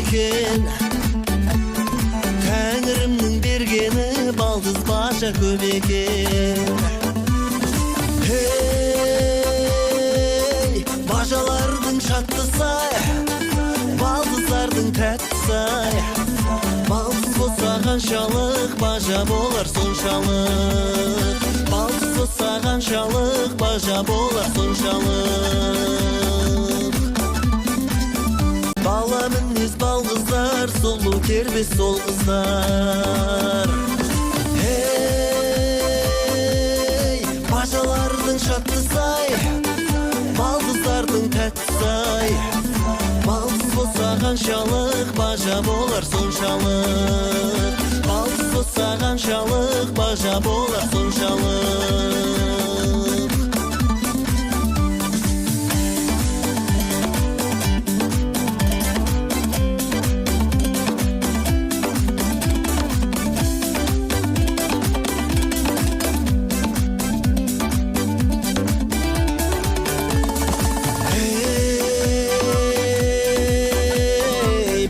екен. Тәңірімнің бергені балдыз бажа көп екен. Ей, бажалардың шатты сай, балдыздардың тәтті сай. Балдыз болса қаншалық бажа болар соншалық. Балдыз болса қаншалық бажа болар соншалық. Бала мінез балғыздар, сұлу кербес сол қыздар. Ей, бажалардың шатты сай, балғыздардың тәтті сай. Балдыз болса қаншалық бажа болар соншалық. Балдыз болса қаншалық бажа болар соншалық.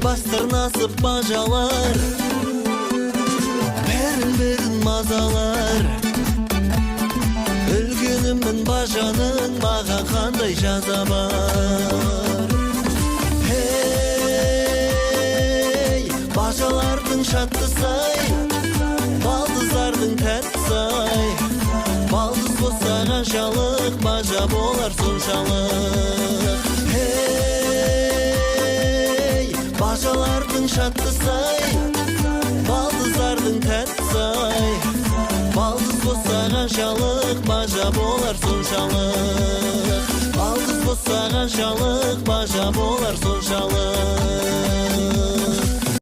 Бастырнасып бажалар, бәрін мазалар. Үлгенімін бажаның, маған қандай жаза бар. Ей, бажалардың шатты сай, балдыздардың тәтті сай. Балдыз болса қаншалық бажа болар соншалық. Бажалардың шатты сай, балдыздардың тәтті сай. Балдыз болса қаншалық бажа болар соншалық.